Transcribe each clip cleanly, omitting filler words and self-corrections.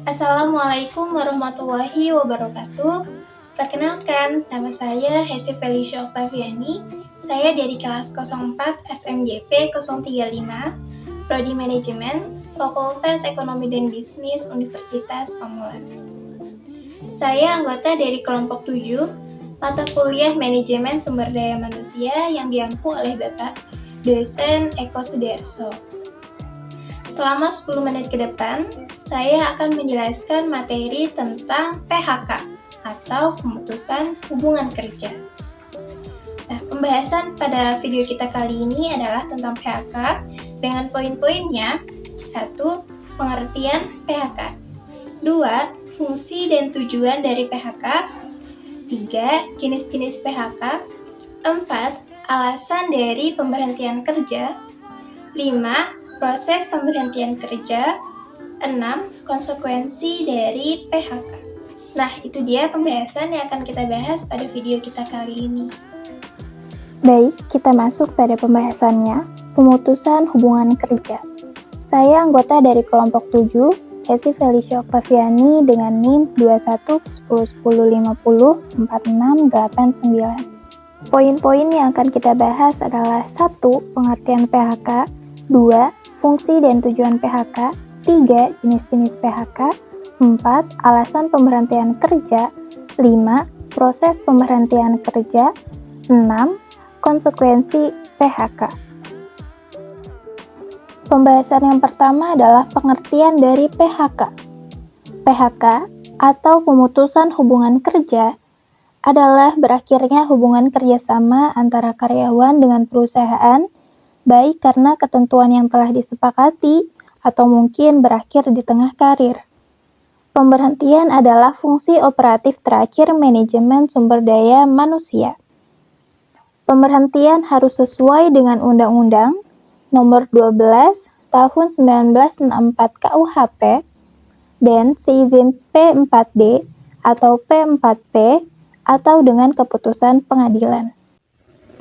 Assalamualaikum warahmatullahi wabarakatuh. Perkenalkan, nama saya Hesi Felicia Octaviani. Saya dari kelas 04 SMJP 035, Prodi Manajemen, Fakultas Ekonomi dan Bisnis Universitas Pamulang. Saya anggota dari kelompok 7, mata kuliah Manajemen Sumber Daya Manusia yang diampu oleh Bapak dosen Eko Sudarso. Selama 10 menit ke depan, saya akan menjelaskan materi tentang PHK atau pemutusan hubungan kerja. Nah, pembahasan pada video kita kali ini adalah tentang PHK dengan poin-poinnya. 1. Pengertian PHK. 2. Fungsi dan tujuan dari PHK. 3. Jenis-jenis PHK. 4. Alasan dari pemberhentian kerja. 5. Proses pemberhentian kerja. 6. Konsekuensi dari PHK. Nah, itu dia pembahasan yang akan kita bahas pada video kita kali ini. Baik, kita masuk pada pembahasannya, pemutusan hubungan kerja. Saya anggota dari kelompok 7, Hesi Felicia Octaviani dengan NIM 2110504689. Poin-poin yang akan kita bahas adalah 1. Pengertian PHK, 2. Fungsi dan tujuan PHK, 3. Jenis-jenis PHK, 4. Alasan pemberhentian kerja, 5. Proses pemberhentian kerja, 6. Konsekuensi PHK. Pembahasan yang pertama adalah pengertian dari PHK. PHK atau pemutusan hubungan kerja adalah berakhirnya hubungan kerjasama antara karyawan dengan perusahaan, baik karena ketentuan yang telah disepakati atau mungkin berakhir di tengah karir. Pemberhentian adalah fungsi operatif terakhir manajemen sumber daya manusia. Pemberhentian harus sesuai dengan Undang-Undang Nomor 12 Tahun 1964 KUHP dan seizin P4D atau P4P atau dengan keputusan pengadilan.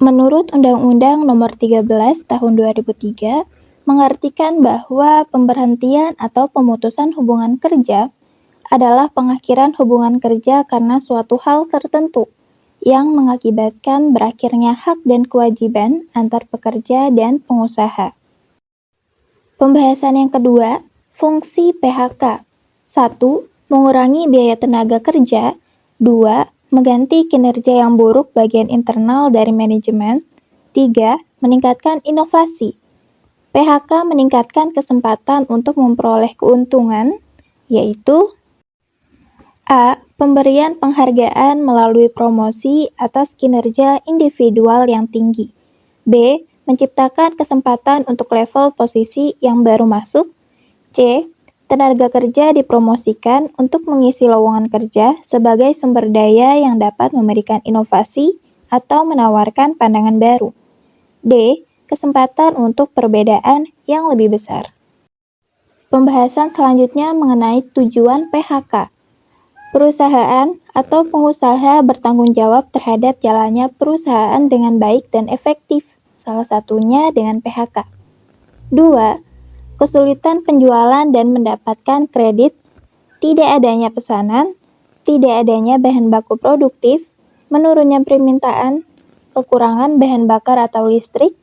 Menurut Undang-Undang Nomor 13 Tahun 2003 mengartikan bahwa pemberhentian atau pemutusan hubungan kerja adalah pengakhiran hubungan kerja karena suatu hal tertentu yang mengakibatkan berakhirnya hak dan kewajiban antar pekerja dan pengusaha. Pembahasan yang kedua, fungsi PHK. 1. Mengurangi biaya tenaga kerja. 2. Mengganti kinerja yang buruk bagian internal dari manajemen. 3. Meningkatkan inovasi. PHK meningkatkan kesempatan untuk memperoleh keuntungan, yaitu A. Pemberian penghargaan melalui promosi atas kinerja individual yang tinggi. B. Menciptakan kesempatan untuk level posisi yang baru masuk. C. Tenaga kerja dipromosikan untuk mengisi lowongan kerja sebagai sumber daya yang dapat memberikan inovasi atau menawarkan pandangan baru. D. Kesempatan untuk perbedaan yang lebih besar. Pembahasan selanjutnya mengenai tujuan PHK. Perusahaan atau pengusaha bertanggung jawab terhadap jalannya perusahaan dengan baik dan efektif, salah satunya dengan PHK. 2. Kesulitan penjualan dan mendapatkan kredit, tidak adanya pesanan, tidak adanya bahan baku produktif, menurunnya permintaan, kekurangan bahan bakar atau listrik,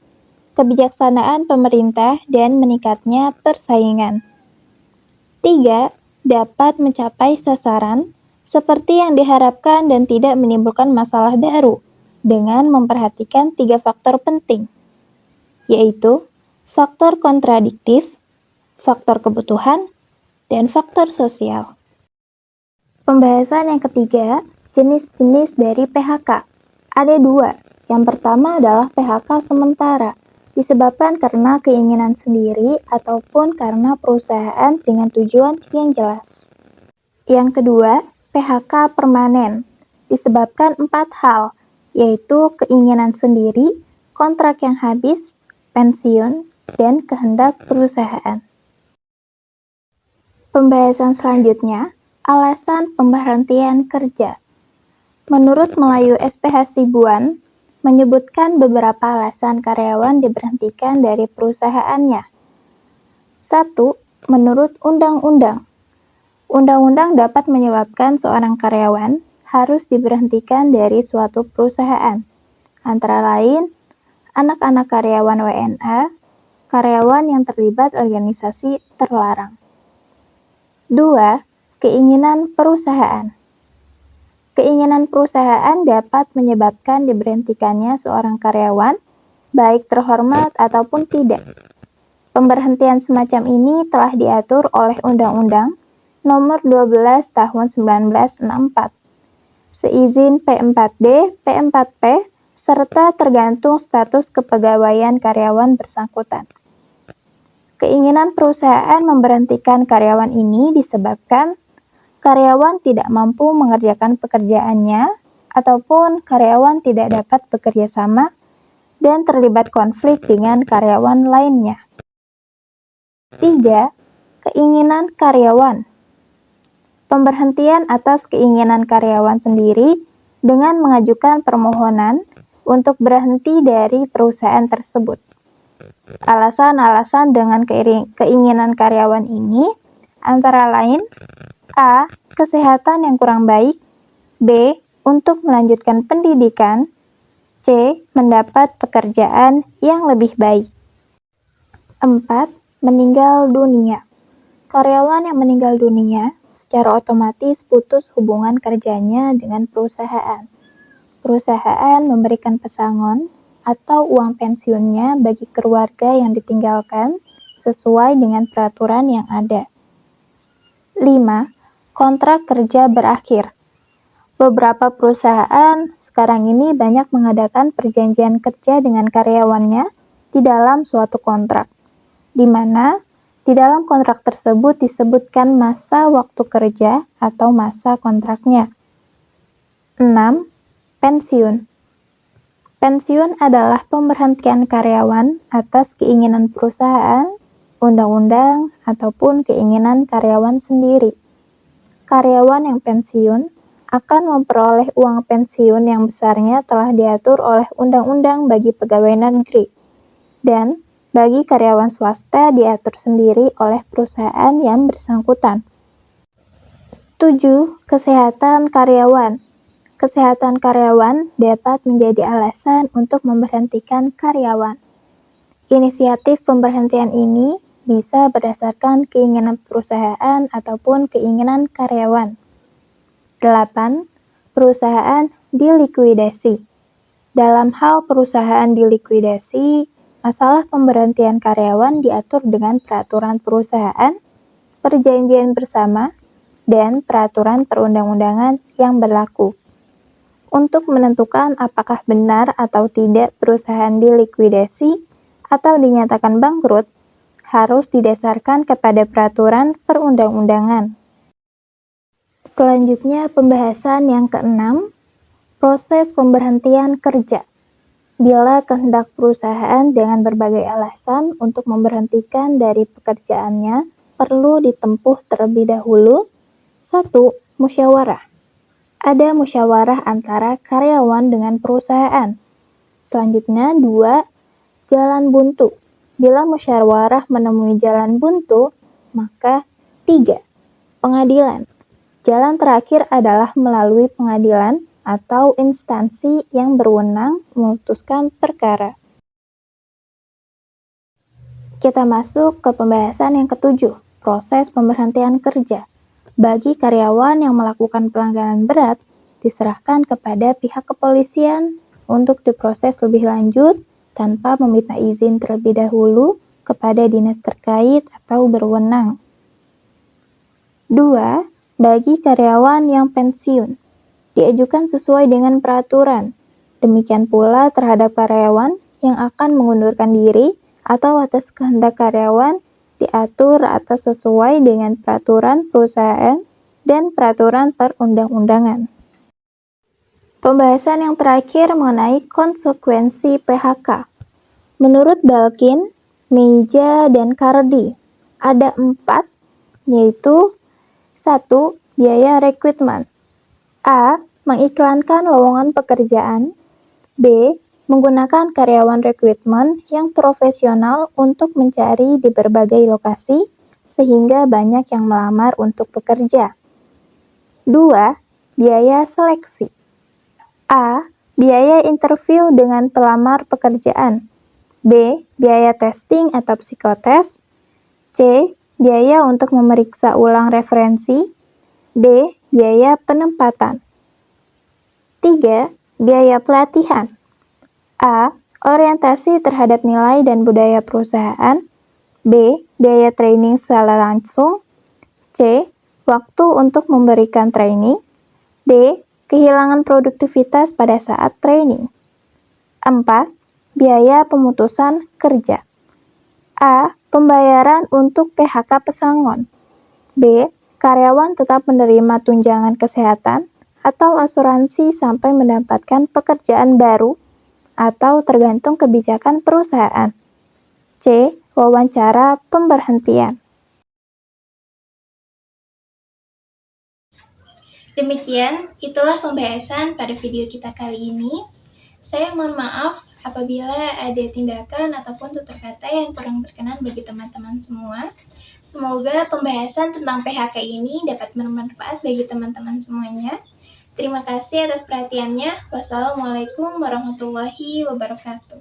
kebijaksanaan pemerintah, dan meningkatnya persaingan. 3. Dapat mencapai sasaran seperti yang diharapkan dan tidak menimbulkan masalah baru dengan memperhatikan 3 faktor penting, yaitu faktor kontradiktif, faktor kebutuhan, dan faktor sosial. Pembahasan yang ketiga, jenis-jenis dari PHK. Ada 2. Yang pertama adalah PHK sementara, disebabkan karena keinginan sendiri ataupun karena perusahaan dengan tujuan yang jelas. Yang kedua, PHK permanen, disebabkan 4 hal, yaitu keinginan sendiri, kontrak yang habis, pensiun, dan kehendak perusahaan. Pembahasan selanjutnya, alasan pemberhentian kerja. Menurut Melayu SPH Sibuan, menyebutkan beberapa alasan karyawan diberhentikan dari perusahaannya. 1. Menurut undang-undang. Undang-undang dapat menyebabkan seorang karyawan harus diberhentikan dari suatu perusahaan, antara lain anak-anak karyawan WNA, karyawan yang terlibat organisasi terlarang. 2. Keinginan perusahaan. Keinginan perusahaan dapat menyebabkan diberhentikannya seorang karyawan, baik terhormat ataupun tidak. Pemberhentian semacam ini telah diatur oleh Undang-Undang Nomor 12 Tahun 1964, seizin P4D, P4P, serta tergantung status kepegawaian karyawan bersangkutan. Keinginan perusahaan memberhentikan karyawan ini disebabkan karyawan tidak mampu mengerjakan pekerjaannya ataupun karyawan tidak dapat bekerja sama dan terlibat konflik dengan karyawan lainnya. 3. Keinginan karyawan. Pemberhentian atas keinginan karyawan sendiri dengan mengajukan permohonan untuk berhenti dari perusahaan tersebut. Alasan-alasan dengan keinginan karyawan ini antara lain A. Kesehatan yang kurang baik, B. Untuk melanjutkan pendidikan, C. Mendapat pekerjaan yang lebih baik. 4. Meninggal dunia. Karyawan yang meninggal dunia secara otomatis putus hubungan kerjanya dengan perusahaan. Perusahaan memberikan pesangon atau uang pensiunnya bagi keluarga yang ditinggalkan sesuai dengan peraturan yang ada. 5. Kontrak kerja berakhir. Beberapa perusahaan sekarang ini banyak mengadakan perjanjian kerja dengan karyawannya di dalam suatu kontrak, di mana di dalam kontrak tersebut disebutkan masa waktu kerja atau masa kontraknya. 6. Pensiun. Pensiun adalah pemberhentian karyawan atas keinginan perusahaan, undang-undang, ataupun keinginan karyawan sendiri. Karyawan yang pensiun akan memperoleh uang pensiun yang besarnya telah diatur oleh undang-undang bagi pegawai negeri, dan bagi karyawan swasta diatur sendiri oleh perusahaan yang bersangkutan. 7. Kesehatan karyawan. Kesehatan karyawan dapat menjadi alasan untuk memberhentikan karyawan. Inisiatif pemberhentian ini bisa berdasarkan keinginan perusahaan ataupun keinginan karyawan. 8. Perusahaan dilikuidasi. Dalam hal perusahaan dilikuidasi, masalah pemberhentian karyawan diatur dengan peraturan perusahaan, perjanjian bersama, dan peraturan perundang-undangan yang berlaku. Untuk menentukan apakah benar atau tidak perusahaan dilikuidasi atau dinyatakan bangkrut, harus didasarkan kepada peraturan perundang-undangan. Selanjutnya, pembahasan yang ke-6, proses pemberhentian kerja. Bila kehendak perusahaan dengan berbagai alasan untuk memberhentikan dari pekerjaannya, perlu ditempuh terlebih dahulu. 1. Musyawarah. Ada musyawarah antara karyawan dengan perusahaan. Selanjutnya, 2. Jalan buntu. Bila musyawarah menemui jalan buntu, maka 3. Pengadilan. Jalan terakhir adalah melalui pengadilan atau instansi yang berwenang memutuskan perkara. Kita masuk ke pembahasan yang ke-7, proses pemberhentian kerja. Bagi karyawan yang melakukan pelanggaran berat, diserahkan kepada pihak kepolisian untuk diproses lebih lanjut tanpa meminta izin terlebih dahulu kepada dinas terkait atau berwenang. 2. Bagi karyawan yang pensiun, diajukan sesuai dengan peraturan. Demikian pula terhadap karyawan yang akan mengundurkan diri atau atas kehendak karyawan diatur atas sesuai dengan peraturan perusahaan dan peraturan perundang-undangan. Pembahasan yang terakhir mengenai konsekuensi PHK. Menurut Balkin, Meija, dan Cardy, ada 4, yaitu 1. Biaya rekrutmen. A. Mengiklankan lowongan pekerjaan. B. Menggunakan karyawan rekrutmen yang profesional untuk mencari di berbagai lokasi. sehingga banyak yang melamar untuk bekerja. 2. Biaya seleksi. A. Biaya interview dengan pelamar pekerjaan. B. Biaya testing atau psikotes. C. Biaya untuk memeriksa ulang referensi. D. Biaya penempatan. 3. Biaya pelatihan. A. Orientasi terhadap nilai dan budaya perusahaan. B. Biaya training secara langsung. C. Waktu untuk memberikan training. D. Kehilangan produktivitas pada saat training. 4. Biaya pemutusan kerja. A. Pembayaran untuk PHK pesangon. B. Karyawan tetap menerima tunjangan kesehatan atau asuransi sampai mendapatkan pekerjaan baru atau tergantung kebijakan perusahaan. C. Wawancara pemberhentian. Demikian, itulah pembahasan pada video kita kali ini. Saya mohon maaf apabila ada tindakan ataupun tutur kata yang kurang berkenan bagi teman-teman semua. Semoga pembahasan tentang PHK ini dapat bermanfaat bagi teman-teman semuanya. Terima kasih atas perhatiannya. Wassalamualaikum warahmatullahi wabarakatuh.